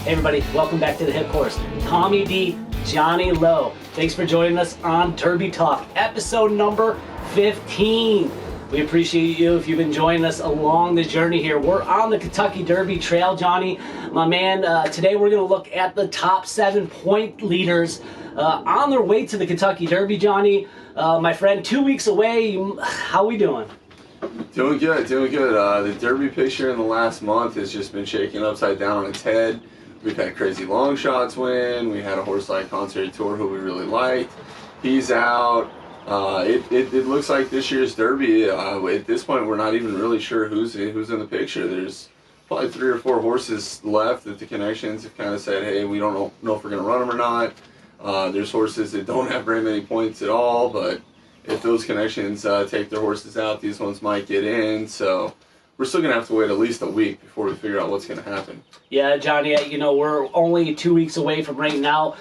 Hey everybody, welcome back to the Hip Horse. Tommy D, Johnny Lowe. Thanks for joining us on Derby Talk, episode number 15. We appreciate you if you've been joining us along the journey here. We're on the Kentucky Derby Trail, Johnny. My man, today we're going to look at the top 7 point leaders on their way to the Kentucky Derby, Johnny. My friend, 2 weeks away. How we doing? Doing good, doing good. The Derby picture in the last month has just been shaken upside down on its head. We've had Crazy Long Shots win. We had a horse like Concert Tour who we really liked. He's out. It looks like this year's Derby, at this point, we're not even really sure who's in the picture. There's probably 3 or 4 horses left that the connections have kind of said, hey, we don't know if we're going to run them or not. There's horses that don't have very many points at all, but if those connections take their horses out, these ones might get in. So we're still going to have to wait at least a week before we figure out what's going to happen. Yeah, Johnny, you know, we're only 2 weeks away from right now.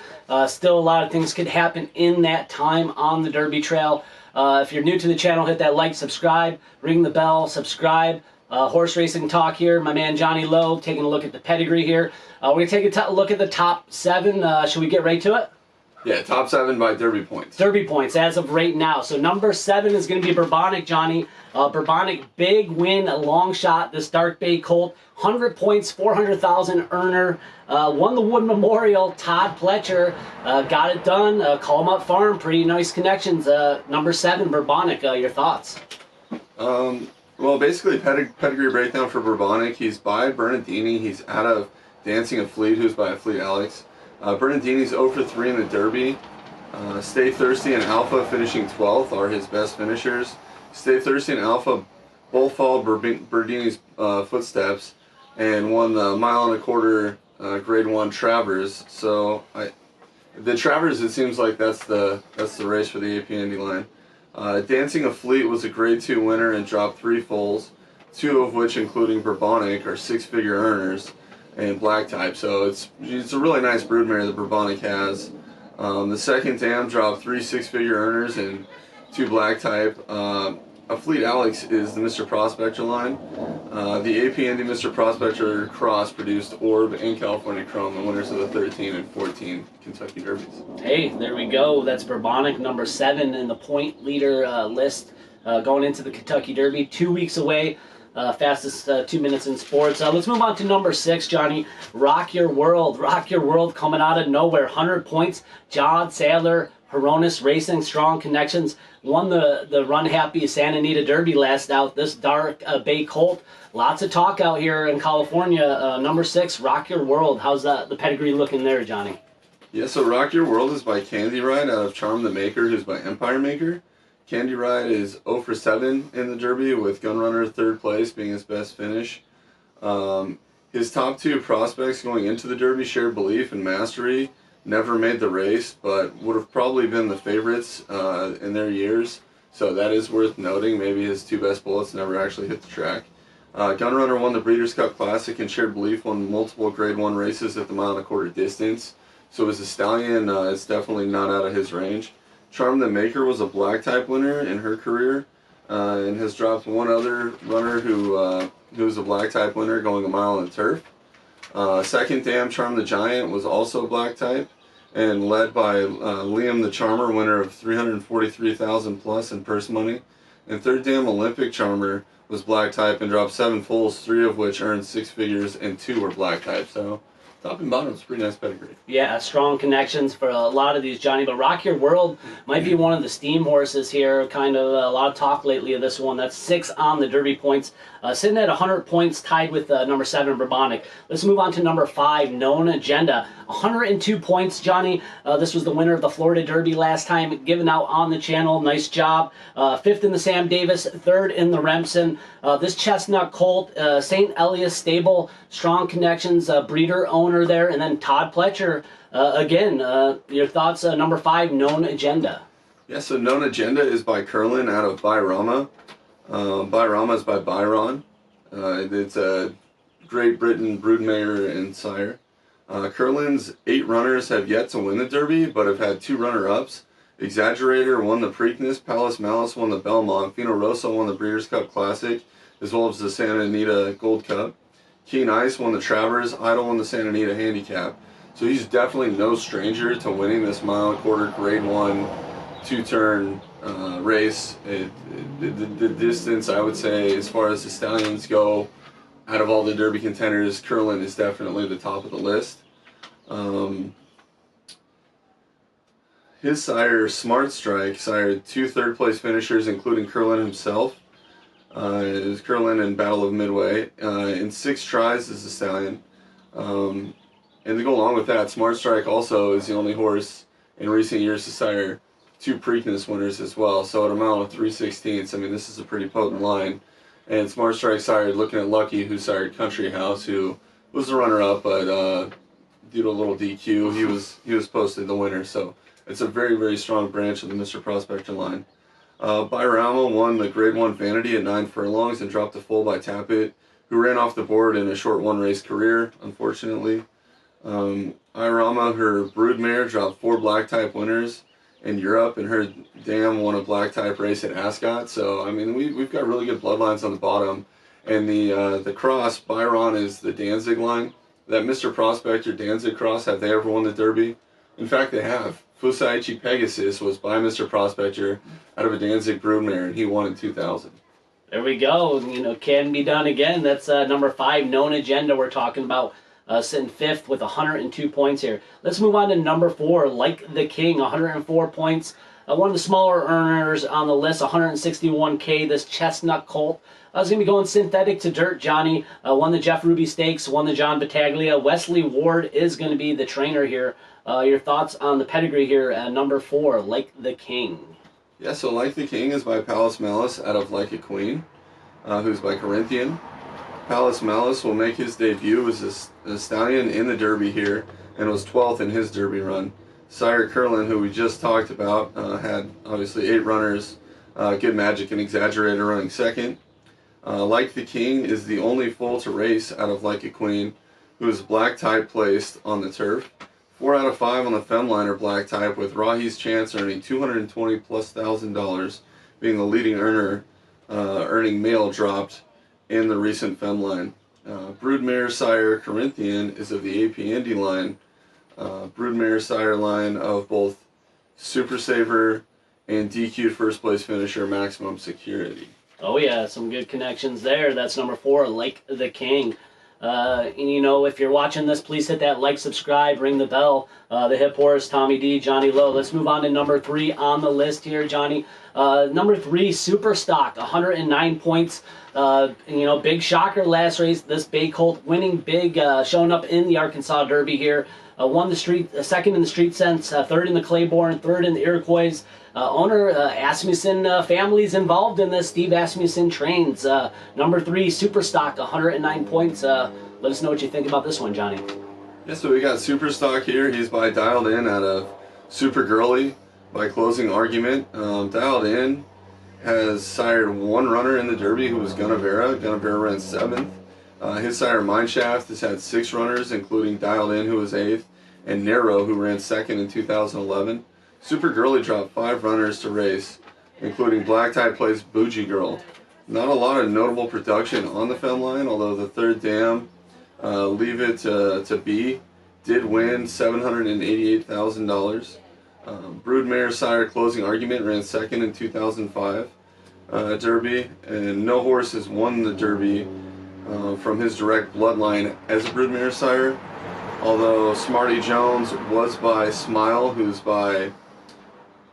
Still a lot of things could happen in that time on the Derby Trail. If you're new to the channel, hit that like, subscribe, ring the bell, subscribe. Horse Racing Talk here. My man Johnny Lowe taking a look at the pedigree here. We're going to take a look at the top 7. Should we get right to it? Yeah, top 7 by Derby points. Derby points as of right now. So number 7 is going to be Burbonic, Johnny. Burbonic, big win, a long shot. This Dark Bay colt, 100 points, 400,000 earner. Won the Wood Memorial. Todd Pletcher got it done. Call him up farm, pretty nice connections. Number 7, Burbonic. Your thoughts? Well, basically pedigree breakdown for Burbonic. He's by Bernardini. He's out of Dancing a Fleet, who's by a Fleet Alex. Bernardini's 0 for 3 in the Derby. Stay Thirsty and Alpha finishing 12th are his best finishers. Stay Thirsty and Alpha both followed Bernardini's footsteps and won the mile and a quarter Grade 1 Travers. So the Travers, it seems like that's the race for the AP Indy line. Dancing a Fleet was a Grade 2 winner and dropped 3 foals, 2 of which, including Burbonic, are 6-figure earners and black type. So it's a really nice broodmare that Burbonic has. The second dam dropped 3 6-figure earners and 2 black type. A Fleet Alex is the Mr. Prospector line. The AP Indy Mr. Prospector Cross produced Orb and California Chrome, the winners of the 13 and 14 Kentucky Derbies. Hey, there we go. That's Burbonic, number 7 in the point leader list going into the Kentucky Derby. 2 weeks away. Fastest 2 minutes in sports. Let's move on to number 6, Johnny. Rock Your World. Rock Your World coming out of nowhere. 100 points. John Sadler, Horonis Racing, strong connections. Won the Run Happy Santa Anita Derby last out. This Dark Bay colt. Lots of talk out here in California. Number 6, Rock Your World. How's the pedigree looking there, Johnny? Yeah, so Rock Your World is by Candy Ride out of Charm the Maker, who's by Empire Maker. Candy Ride is 0 for 7 in the Derby, with Gunrunner 3rd place being his best finish. His top 2 prospects going into the Derby, Shared Belief and Mastery, never made the race, but would have probably been the favorites in their years. So that is worth noting. Maybe his 2 best bullets never actually hit the track. Gunrunner won the Breeders' Cup Classic, and Shared Belief won multiple Grade 1 races at the mile and a quarter distance. So as a stallion, it's definitely not out of his range. Charm the Maker was a black type winner in her career and has dropped one other runner who was a black type winner going a mile in turf. Second dam, Charm the Giant, was also black type and led by Liam the Charmer, winner of $343,000 plus in purse money. And third dam, Olympic Charmer, was black type and dropped 7 foals, 3 of which earned 6 figures and 2 were black type. So top and bottom is pretty nice pedigree. Yeah, strong connections for a lot of these, Johnny. But Rock Your World might be one of the steam horses here. Kind of a lot of talk lately of this one. That's 6 on the Derby points. Sitting at 100 points, tied with number 7, Burbonic. Let's move on to number 5, Known Agenda. 102 points, Johnny. This was the winner of the Florida Derby last time, given out on the channel. Nice job. 5th in the Sam Davis, 3rd in the Remsen. This Chestnut colt, St. Elias stable, strong connections, breeder owner there, and then Todd Pletcher. Again, your thoughts, number 5, Known Agenda. Yeah, so Known Agenda is by Curlin out of Bayrama. Bayrama is by Byron. It's a Great Britain broodmare and sire. Curlin's 8 runners have yet to win the Derby, but have had 2 runner-ups. Exaggerator won the Preakness, Palace Malice won the Belmont, Fino Rosso won the Breeders' Cup Classic, as well as the Santa Anita Gold Cup. Keen Ice won the Travers, Idol won the Santa Anita Handicap. So he's definitely no stranger to winning this mile and quarter grade 1 two-turn race. The distance, I would say, as far as the stallions go, out of all the Derby contenders, Curlin is definitely the top of the list. His sire, Smart Strike, sired 2 third-place finishers, including Curlin himself. It was Curlin in Battle of Midway. In 6 tries as a stallion. And to go along with that, Smart Strike also is the only horse in recent years to sire 2 Preakness winners as well. So at a mile of 3/16, I mean, this is a pretty potent line. And Smart Strike sired Looking at Lucky, who sired Country House, who was the runner-up, but due to a little DQ, he was posted the winner. So it's a very, very strong branch of the Mr. Prospector line. Bayrama won the Grade 1 Vanity at 9 furlongs and dropped a foal by Tappet, who ran off the board in a short 1-race career, unfortunately. Bayrama, her broodmare, dropped 4 black-type winners in Europe, and her dam won a black-type race at Ascot. So, I mean, we've got really good bloodlines on the bottom. And the cross, Byron, is the Danzig line. That Mr. Prospector Danzig cross, have they ever won the Derby? In fact, they have. Fusaichi Pegasus was by Mr. Prospector out of a Danzig broodmare, and he won in 2000. There we go. You know, can be done again. That's number 5, Known Agenda we're talking about, sitting 5th with 102 points here. Let's move on to number 4, Like the King, 104 points. One of the smaller earners on the list, 161K, this Chestnut Colt. I was going to be going synthetic to dirt. Johnnie won the Jeff Ruby Stakes, won the John Battaglia. Wesley Ward is going to be the trainer here. Your thoughts on the pedigree here at number 4, Like the King? Yeah, so Like the King is by Palace Malice out of Like a Queen, who's by Corinthian. Palace Malice will make his debut as a stallion in the Derby here, and was 12th in his Derby run. Sire Curlin, who we just talked about, had obviously 8 runners, Good Magic and Exaggerator running second. Like the King is the only foal to race out of Like a Queen, who is black type placed on the turf. 4 out of 5 on the Femline are black type, with Rahi's Chance earning $220,000+, being the leading earner, earning mail dropped in the recent Femline. Broodmare sire Corinthian is of the AP Indy line. Broodmare sire line of both Super Saver and DQ'd first place finisher Maximum Security. Oh yeah, some good connections there. That's number 4, Like the King. And you know, if you're watching this, please hit that like, subscribe, ring the bell. The Hip Horse, Tommy D, Johnny Lowe. Let's move on to number 3 on the list here, Johnny. Number 3, Super Stock, 109 points. You know, big shocker last race. This Bay Colt winning big, showing up in the Arkansas Derby here. Won the street, second in the Street Sense, third in the Claiborne, third in the Iroquois. Owner Assmussen family's involved in this. Steve Assmussen trains. Number 3, Super Stock, 109 points. Let us know what you think about this one, Johnny. Yeah, so we got Super Stock here. He's by Dialed In out of Super Girly by Closing Argument. Dialed In has sired 1 runner in the Derby, who was Gunnevera. Gunnevera ran 7th. His sire Mineshaft has had 6 runners, including Dialed In, who was 8th, and Narrow, who ran 2nd in 2011. Super Girly dropped 5 runners to race, including Black Tie plays Bougie Girl. Not a lot of notable production on the Femline, although the third dam, Leave It to Be, did win $788,000. Broodmare sire Closing Argument ran 2nd in 2005 Derby, and no horse has won the Derby from his direct bloodline as a broodmare sire, although Smarty Jones was by Smile, who's by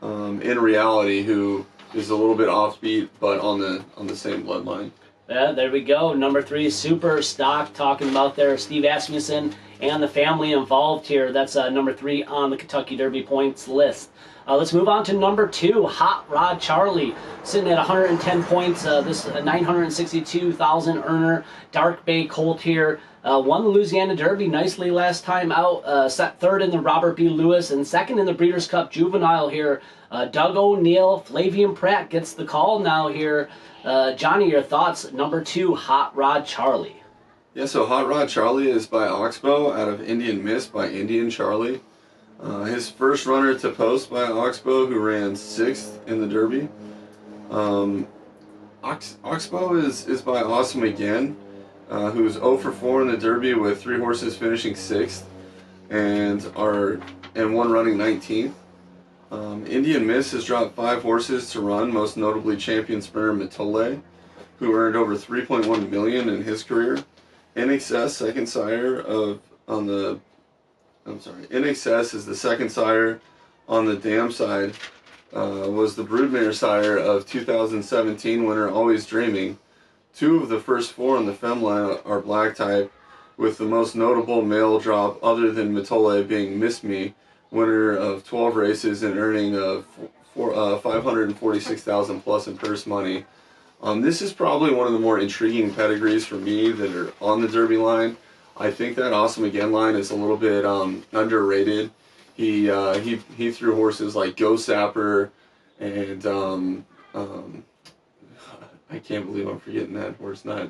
In Reality, who is a little bit offbeat, but on the same bloodline. Yeah, there we go. Number 3, Super Stock, talking about there Steve Assmussen and the family involved here. That's number 3 on the Kentucky Derby points list. Let's move on to number 2, Hot Rod Charlie, sitting at 110 points. This 962,000 earner, Dark Bay Colt here. Won the Louisiana Derby nicely last time out. Set 3rd in the Robert B. Lewis and 2nd in the Breeders' Cup Juvenile here. Doug Oniel, Flavian Pratt gets the call now here. Johnny, your thoughts? Number 2, Hot Rod Charlie. Yeah, so Hot Rod Charlie is by Oxbow out of Indian Mist by Indian Charlie. His first runner to post by Oxbow, who ran 6th in the Derby. Oxbow is by Awesome Again. who's 0 for 4 in the Derby with 3 horses finishing 6th and one running 19th. Indian Miss has dropped 5 horses to run, most notably champion sprinter Mitole, who earned over $3.1 million in his career. NXS, second sire NXS is the second sire on the dam side. Was the broodmare sire of 2017 winner Always Dreaming. 2 of the first 4 on the fem line are black type, with the most notable male drop other than Mitole being Miss Me, winner of 12 races and earning of $546,000 plus in purse money. This is probably one of the more intriguing pedigrees for me that are on the Derby line. I think that Awesome Again line is a little bit underrated. He threw horses like Go Sapper and I can't believe I'm forgetting that horse, not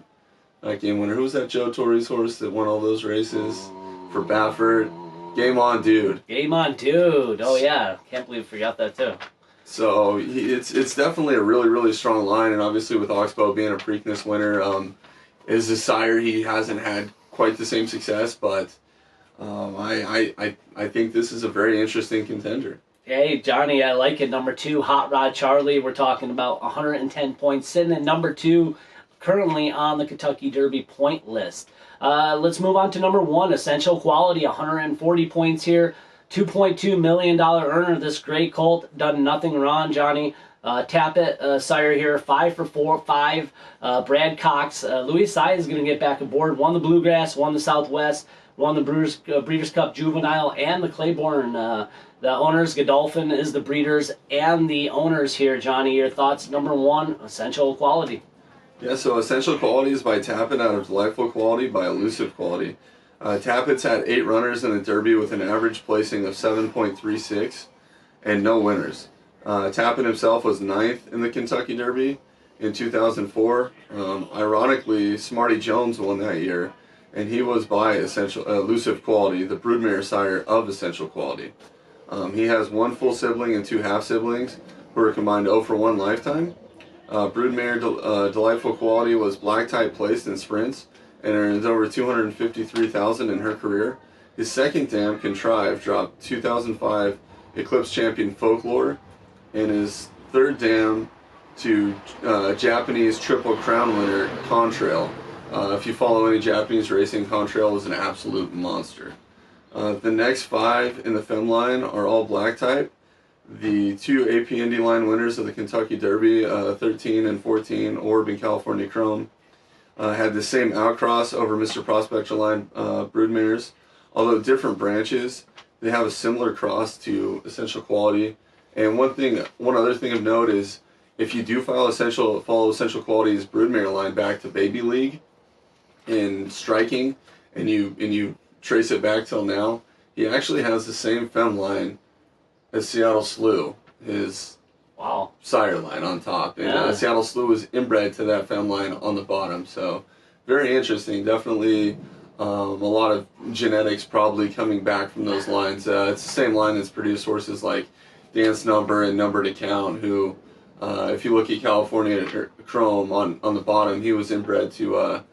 game winner. Who was that Joe Torre's horse that won all those races for Baffert? Game On Dude. Game On Dude. Oh yeah, can't believe I forgot that too. So it's definitely a really, really strong line, and obviously with Oxbow being a Preakness winner, as a sire he hasn't had quite the same success, but I think this is a very interesting contender. Hey, Johnny, I like it. Number 2, Hot Rod Charlie. We're talking about 110 points, sitting at number 2, currently on the Kentucky Derby point list. Let's move on to number 1, Essential Quality, 140 points here. $2.2 million earner, this great colt. Done nothing wrong, Johnny. Tappet, sire here, 5 for 5. Brad Cox. Louis Sy is going to get back aboard. Won the Bluegrass, won the Southwest, won the Breeders' Cup Juvenile, and the Claiborne. The owners, Godolphin is the breeders and the owners here. Johnny, your thoughts? Number 1, Essential Quality. Yeah, so Essential Quality is by Tappet out of Delightful Quality by Elusive Quality. Tappet's had 8 runners in the Derby with an average placing of 7.36 and no winners. Tappet himself was 9th in the Kentucky Derby in 2004. Ironically, Smarty Jones won that year, and he was by Elusive Quality, the broodmare sire of Essential Quality. He has 1 full sibling and 2 half siblings who are combined 0 for 1 lifetime. Broodmare Delightful Quality was black type placed in sprints and earns over $253,000 in her career. His second dam, Contrive, dropped 2005 Eclipse champion Folklore, and his third dam to Japanese Triple Crown winner Contrail. If you follow any Japanese racing, Contrail was an absolute monster. The next 5 in the fem line are all black type. The 2 AP Indy line winners of the Kentucky Derby, 13 and 14, Orb and California Chrome, had the same outcross over Mr. Prospector line broodmares. Although different branches, they have a similar cross to Essential Quality. And one other thing of note is, if you do follow Essential Quality's broodmare line back to Baby League in striking, and you trace it back till now, he actually has the same fem line as Seattle Slew, his sire line on top. And Seattle Slew was inbred to that fem line on the bottom. So very interesting. Definitely a lot of genetics probably coming back from those lines. It's the same line that's produced horses like Dance Number and Number to Count, who, if you look at California Chrome on the bottom, he was inbred to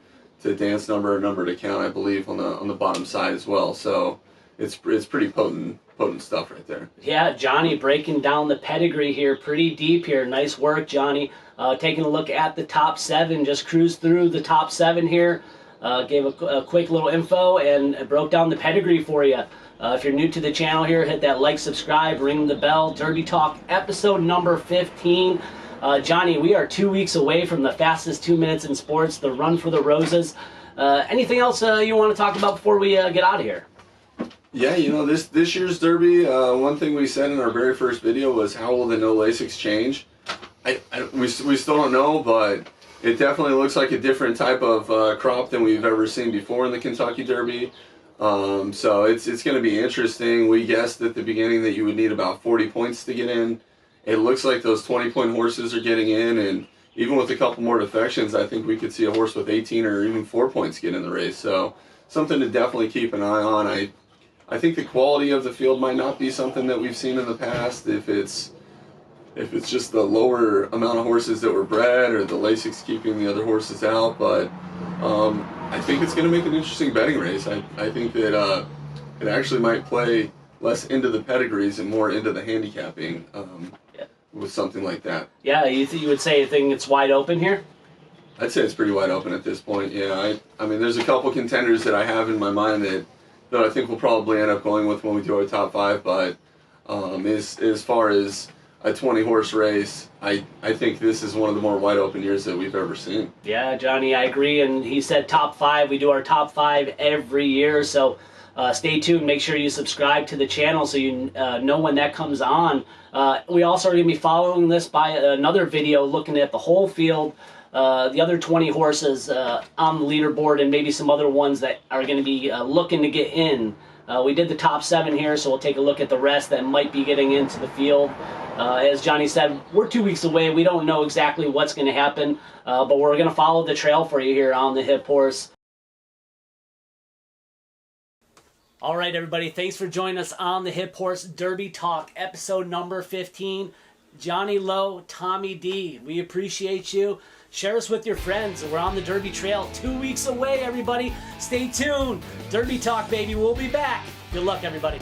Dance Number and Number to Count, I believe, on the bottom side as well. So it's pretty potent stuff right there. Yeah, Johnny breaking down the pedigree here pretty deep here. Nice work, Johnny. Taking a look at the top 7, just cruised through the top 7 here. Gave a quick little info and broke down the pedigree for you. If you're new to the channel here, hit that like, subscribe, ring the bell. Derby Talk episode number 15. Johnny, we are 2 weeks away from the fastest 2 minutes in sports, the Run for the Roses. Anything else you want to talk about before we get out of here? Yeah, this year's Derby, one thing we said in our very first video was, how will the no Lasix change? We still don't know, but it definitely looks like a different type of crop than we've ever seen before in the Kentucky Derby. So it's going to be interesting. We guessed at the beginning that you would need about 40 points to get in. It looks like those 20-point horses are getting in, and even with a couple more defections, I think we could see a horse with 18 or even 4 points get in the race. So something to definitely keep an eye on. I think the quality of the field might not be something that we've seen in the past. If it's just the lower amount of horses that were bred, or the Lasix keeping the other horses out, but I think it's going to make an interesting betting race. I think that it actually might play less into the pedigrees and more into the handicapping with something like that. Yeah, you would say you think it's wide open here? I'd say it's pretty wide open at this point. Yeah, I mean, there's a couple contenders that I have in my mind that I think we'll probably end up going with when we do our top 5. But as far as a 20-horse race, I think this is one of the more wide open years that we've ever seen. Yeah, Johnny, I agree. And he said top 5. We do our top 5 every year. So stay tuned. Make sure you subscribe to the channel so you know when that comes on. We also are going to be following this by another video looking at the whole field. The other 20 horses on the leaderboard and maybe some other ones that are going to be looking to get in. We did the top 7 here, so we'll take a look at the rest that might be getting into the field. As Johnny said, we're 2 weeks away. We don't know exactly what's going to happen, but we're going to follow the trail for you here on the Hip Horse. All right, everybody, thanks for joining us on the Hip Horse Derby Talk, episode number 15. Johnny Lowe, Tommy D, we appreciate you. Share us with your friends. We're on the Derby Trail 2 weeks away, everybody. Stay tuned. Derby Talk, baby. We'll be back. Good luck, everybody.